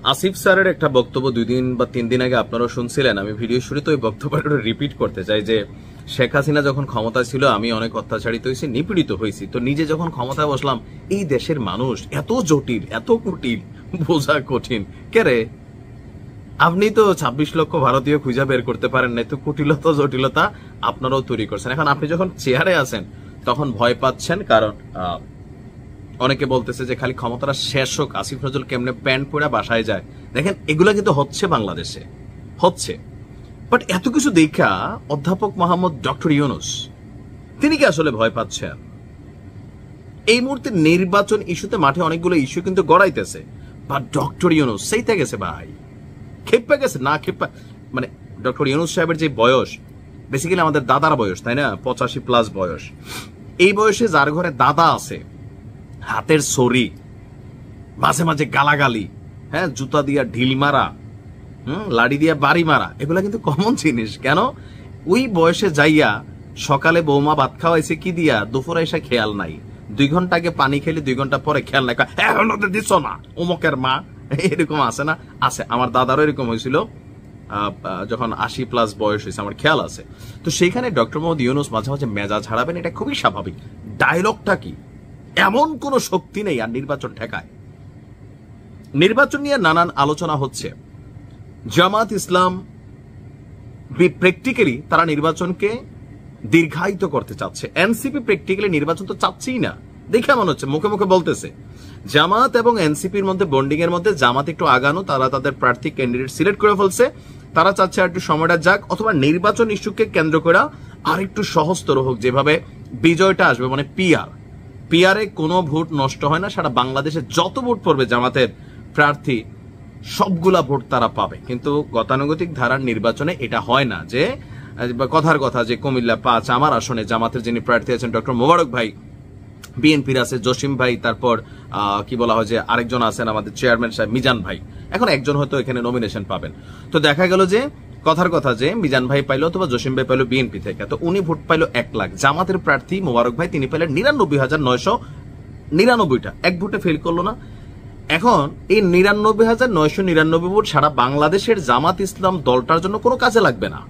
আসিফ স্যারের একটা বক্তব্য 2 দিন বা 3 দিন আগে আপনারাও শুনছিলেন। আমি ভিডিও শুরুতে ওই বক্তব্যটা রিপিট করতে চাই যে শেখ হাসিনা যখন ক্ষমতা ছিল আমি অনেক অত্যাচারিত হয়েছি, নিপীড়িত হয়েছি। তো নিজে যখন ক্ষমতায় বসলাম, এই দেশের মানুষ এত জটিল, এত কুটিল, বোঝা কঠিন। কেরে আপনি তো 26 লক্ষ ভারতীয় খুঁজা বের করতে পারেন না, তো কুটিলতা জটিলতা আপনারাও তৈরি করছেন। এখন আপনি যখন চেয়ারে আছেন তখন ভয় পাচ্ছেন, কারণ অনেকে বলতেছে যে খালি ক্ষমতাটা শেষ হোক, আসিফ নজরুল কেমনে প্যান্ট পরে বাসায় যায়। দেখেন এগুলা কিন্তু হচ্ছে, বাংলাদেশে হচ্ছে। বাট এত কিছু দেখা অধ্যাপক মোহাম্মদ ডক্টর ইউনূস তিনি কি আসলে ভয় পাচ্ছেন? এই মুহূর্তে নির্বাচন ইস্যুতে মাঠে অনেকগুলো ইস্যু কিন্তু গড়াইতেছে, বা ডক্টর ইউনূস সেইটা গেছে ভাই, খেপে গেছে না খেপা। মানে ডক্টর ইউনূস সাহেবের যে বয়স, বেসিক্যালি আমাদের দাদার বয়স, তাই না, 85+ বয়স। এই বয়সে যার ঘরে দাদা আছে, হাতের ছড়ি, মাঝে মাঝে গালাগালি, হ্যাঁ, জুতা দিয়া ঢিল মারা, লাড়ি দিয়া বাড়ি মারা, এগুলা কিন্তু কমন জিনিস। কেন ওই বয়সে যাইয়া সকালে বৌমা ভাত খাওয়াইছে কি দিয়া, দুপুরে এসে খেয়াল নাই, 2 ঘন্টা আগে পানি খেলে 2 ঘন্টা পরে খেয়াল নাই, এখন দিচ্ছ না অমুকের মা, এরকম আছে না? আছে, আমার দাদারও এরকম হয়েছিল যখন 80+ বয়স হয়েছে, আমার খেয়াল আছে। তো সেইখানে ডক্টর মোহাম্মদ ইউনূস মাঝে মাঝে মেজাজ হারাবেন, এটা খুবই স্বাভাবিক। ডায়লগটা কি, এমন কোন শক্তি নেই আর নির্বাচন ঠেকায়। নির্বাচন নিয়ে নানান আলোচনা হচ্ছে। জামাত ইসলাম প্র্যাকটিক্যালি তারা নির্বাচনকে দীর্ঘায়িত করতে চাচ্ছে। এনসিপি প্র্যাকটিক্যালি নির্বাচন তো চাচ্ছেই না, দেখে মনে হচ্ছে, মুখে মুখে বলতেছে। জামাত এবং এনসিপির মধ্যে বন্ডিং এর মধ্যে জামাত একটু আগানো, তারা তাদের প্রার্থী ক্যান্ডিডেট সিলেক্ট করে ফেলছে, তারা চাচ্ছে আর একটু সময়টা যাক, অথবা নির্বাচন ইস্যুকে কেন্দ্র করে আর একটু সহজতর হোক, যেভাবে বিজয়টা আসবে, মানে পিআরে কোনো ভোট নষ্ট হয় না। সারা বাংলাদেশে যত ভোট পড়বে জামাতের প্রার্থী, সবগুলা ভোট তারা পাবে। কিন্তু গতানুগতিক ধারার নির্বাচনে এটা হয় না, যে কথার কথা যে কুমিল্লা 5 আমার আসনে জামাতের যিনি প্রার্থী আছেন ডক্টর মোবারক ভাই, বিএনপির আছে জসিম ভাই, তারপর কি বলা হয় যে আরেকজন আছেন আমাদের চেয়ারম্যান সাহেব মিজান ভাই, এখন একজন হয়তো এখানে নমিনেশন পাবেন। তো দেখা গেল যে কথার কথা যে মিজান ভাই পাইলো অথবা জসিম ভাই পাইলো বিএনপি থেকে, তো উনি ভোট পাইলো 1 লাখ। জামাতের প্রার্থী মোবারক ভাই তিনি পাইলেন 99,999টা, এক ভোটে ফেল করলো না। এখন এই 99,999 ভোট সারা বাংলাদেশের জামাত ইসলাম দলটার জন্য কোনো কাজে লাগবে না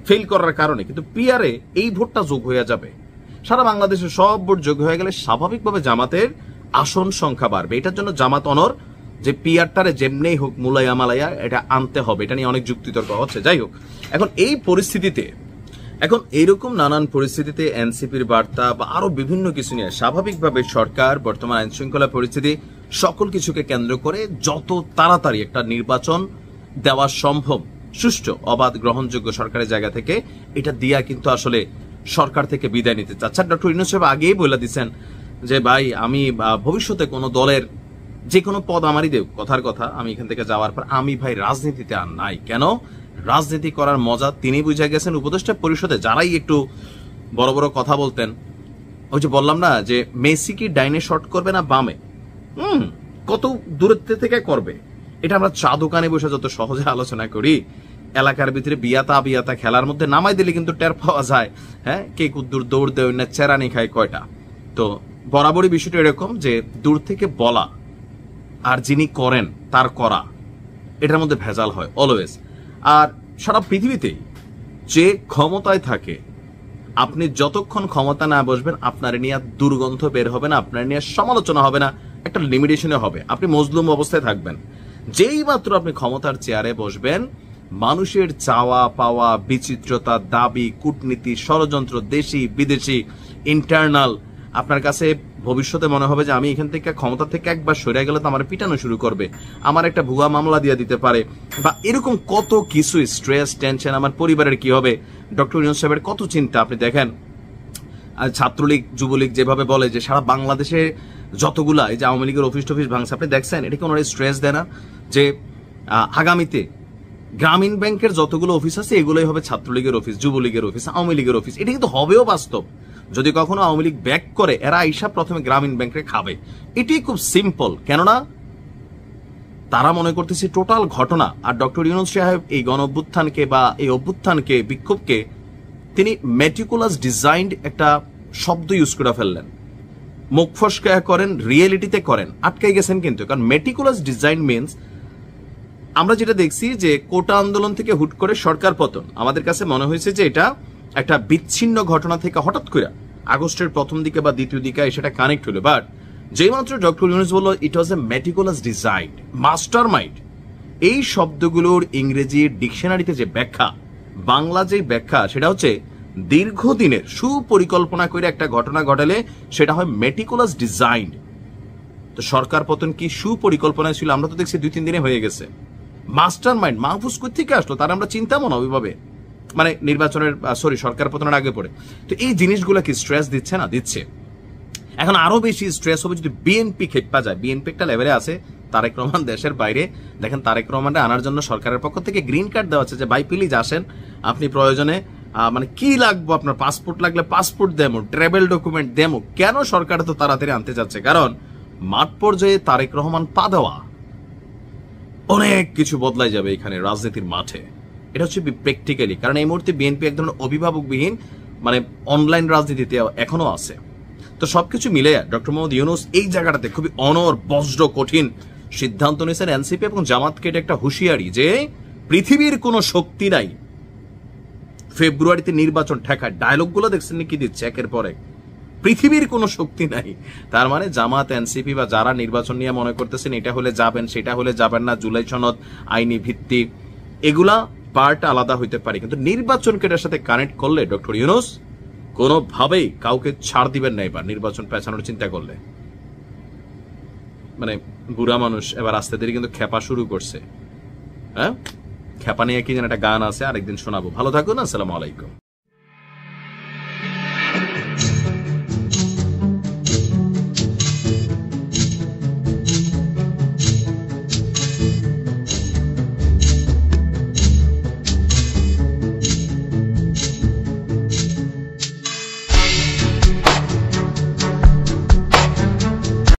ফেল করার কারণে, কিন্তু পিআরে এই ভোটটা যোগ হয়ে যাবে। সারা বাংলাদেশের সব ভোট যোগ হয়ে গেলে স্বাভাবিকভাবে জামাতের আসন সংখ্যা বাড়বে। এটার জন্য জামাত অনর যে পিআরটারে যেমনি হোক মুলাইয়া মালাইয়া এটা আনতে হবে, এটা নিয়ে অনেক যুক্তিতর্ক হচ্ছে। যাই হোক, এখন এই পরিস্থিতিতে, এখন এইরকম নানান পরিস্থিতিতে এনসিপির বার্তা বা আরো বিভিন্ন কিছু নিয়ে স্বাভাবিকভাবে সরকার বর্তমান আইন শৃঙ্খলা পরিস্থিতি সকল কিছুকে কেন্দ্র করে যত তাড়াতাড়ি একটা নির্বাচন দেওয়া সম্ভব, সুষ্ঠু অবাধ গ্রহণযোগ্য সরকারের জায়গা থেকে, এটা দিয়া কিন্তু আসলে সরকার থেকে বিদায় নিতে চাচ্ছে। ডক্টর ইউনূস সাহেব আগেই বলে দিচ্ছেন যে ভাই আমি ভবিষ্যতে কোনো দলের যে কোনো পদ আমারই দেব, কথার কথা আমি এখান থেকে যাওয়ার পর আমি ভাই রাজনীতিতে আর নাই। কেন, রাজনীতি করার মজা তিনি বুঝে গেছেন। উপদেষ্টা পরিষদে যারাই একটু বড় বড় কথা বলতেন, ওই যে বললাম না যে মেসি কি ডাইনে শট করবে না বামে, কত দূরত্ব থেকে করবে, এটা আমরা চা দোকানে বসে যত সহজে আলোচনা করি, এলাকার ভিতরে বিয়াতা খেলার মধ্যে নামাই দিলে কিন্তু টের পাওয়া যায়, হ্যাঁ, কে কুদ্দুর দৌড় দেয় না চেরানি খায় কয়টা। তো বরাবরই বিষয়টা এরকম যে দূর থেকে বলা আর যিনি করেন তার করা, এটার মধ্যে ভেজাল হয় অলওয়েজ। আর সারা পৃথিবীতেই যে ক্ষমতায় থাকে, আপনি যতক্ষণ ক্ষমতা না বসবেন আপনার নিয়ে দুর্গন্ধ বের হবে না, আপনার নিয়ে সমালোচনা হবে না, একটা লিমিটেশনে হবে, আপনি মজলুম অবস্থায় থাকবেন। যেই মাত্র আপনি ক্ষমতার চেয়ারে বসবেন, মানুষের চাওয়া পাওয়া, বিচিত্রতা, দাবি, কূটনীতি, ষড়যন্ত্র, দেশি বিদেশি, ইন্টারনাল, আপনার কাছে ভবিষ্যতে মনে হবে যে আমি এখান থেকে ক্ষমতা থেকে একবার সরে গেলে তো আমার পিটানো শুরু করবে, আমার একটা ভুয়া মামলা দিয়ে দিতে পারে, বা এরকম কত কিছু স্ট্রেস টেনশন, আমার পরিবারের কি হবে। ডক্টর ইউনূস সাহেবের কত চিন্তা। আপনি দেখেন ছাত্রলীগ যুবলীগ যেভাবে বলে যে সারা বাংলাদেশে যতগুলা, এই যে আওয়ামী লীগের অফিস টফিস ভাঙছে, আপনি দেখছেন এটা কি ওনারা স্ট্রেস দেয় না যে আগামীতে গ্রামীণ ব্যাংকের যতগুলো অফিস আছে এগুলোই হবে ছাত্রলীগের অফিস, যুবলীগের অফিস, আওয়ামী লীগের অফিস। এটা কিন্তু হবেও বাস্তব। যদি কখনো আওয়ামী লীগ ব্যাক করে, এরা আইসা প্রথমে গ্রামীণ ব্যাংকে খাবে। এটাই খুব সিম্পল, কেননা তারা মনে করতেছে টোটাল ঘটনা। আর ডক্টর ইউনূস সাহেব এই গণ অভ্যুত্থানকে বা এই অভ্যুত্থানকে, বিক্ষোভকে তিনি মেটিকুলাস ডিজাইনড একটা শব্দ ইউজ করে ফেললেন। মুখ ফসকা করেন, রিয়েলিটিতে করেন, আটকাই গেছেন কিন্তু। কারণ মেটিকুলাস ডিজাইন মিনস আমরা যেটা দেখছি যে কোটা আন্দোলন থেকে হুট করে সরকার পতন, আমাদের কাছে মনে হয়েছে যে এটা একটা বিচ্ছিন্ন ঘটনা থেকে হঠাৎ করে আগস্টের প্রথম দিকে বা দ্বিতীয় দিকে সেটা কানেক্ট হলো। বাট যেই মাত্র ডক্টর ইউনূস বলল ইট ওয়াজ এ মেটিকুলাস ডিজাইন, মাস্টার মাইন্ড, এই শব্দগুলোর ইংরেজি ডিকশনারিতে যে ব্যাখ্যা, বাংলা যে ব্যাখ্যা, সেটা হচ্ছে দীর্ঘদিনের সুপরিকল্পনা করে একটা ঘটনা ঘটালে সেটা হয় মেটিকুলাস ডিজাইন। তো সরকার পতন কি সুপরিকল্পনা ছিল? আমরা তো দেখছি 2-3 দিনে হয়ে গেছে। মাস্টার মাইন্ড মাহফুজ কই থেকে আসলো, তার আমরা চিন্তাও না ওইভাবে, মানে নির্বাচনের সরকার পতনের আগে পড়ে। তো এই জিনিসগুলো কি স্ট্রেস দিচ্ছে না? দিচ্ছে। এখন আরো বেশি স্ট্রেস হবে যদি বিএনপি খেপা যায়। বিএনপি একটা লেভেলে আছে, তারেক রহমান দেশের বাইরে। দেখেন তারেক রহমানকে আনার জন্য সরকারের পক্ষ থেকে গ্রিন কার্ড দেওয়া হচ্ছে যে ভাই প্লিজ আসেন, আপনি প্রয়োজনে মানে কি লাগবে আপনার, পাসপোর্ট লাগলে পাসপোর্ট দেবো, ট্রাভেল ডকুমেন্ট দেবো। কেন সরকার তো তাড়াতাড়ি আনতে যাচ্ছে? কারণ মাঠ পর্যায়ে তারেক রহমান পা দেওয়া অনেক কিছু বদলাই যাবে এখানে রাজনীতির মাঠে। এটা হচ্ছে প্র্যাকটিক্যালি, কারণ এই মুহূর্তে বিএনপি এক ধরনের অভিভাবকবিহীন মানে অনলাইন রাজনীতিতে এখনো আছে। তো সবকিছু মিলে ডক্টর মোহাম্মদ ইউনূস এই জায়গাটাতে খুবই বজ্র কঠিন সিদ্ধান্ত নিয়েছেন। এনসিপি এবং জামাতকে এটা একটা হুঁশিয়ারি যে পৃথিবীর কোনো শক্তি নাই ফেব্রুয়ারিতে নির্বাচন ঠেকায়। ডায়লগগুলো দেখছেন কি দিচ্ছে একের পর এক, পৃথিবীর কোনো শক্তি নাই। তার মানে জামাত, এনসিপি বা যারা নির্বাচন নিয়ে মনে করতেছেন এটা হলে যাবেন সেটা হলে যাবেন না, জুলাই সনদ, আইনি ভিত্তি, এগুলা পার্ট আলাদা হইতে পারে, কিন্তু নির্বাচনকে এটার সাথে কানেক্ট করলে ডক্টর ইউনূস কোনোভাবেই কাউকে ছাড় দিবেন না। এবার নির্বাচন পেছানোর চিন্তা করলে মানে বুড়া মানুষ এবার আস্তে ধীরে কিন্তু খেপা শুরু করছে। হ্যাঁ, খেপা নিয়ে কি যেন একটা গান আছে, আরেকদিন শোনাবো। ভালো থাকুন, আসসালামু আলাইকুম।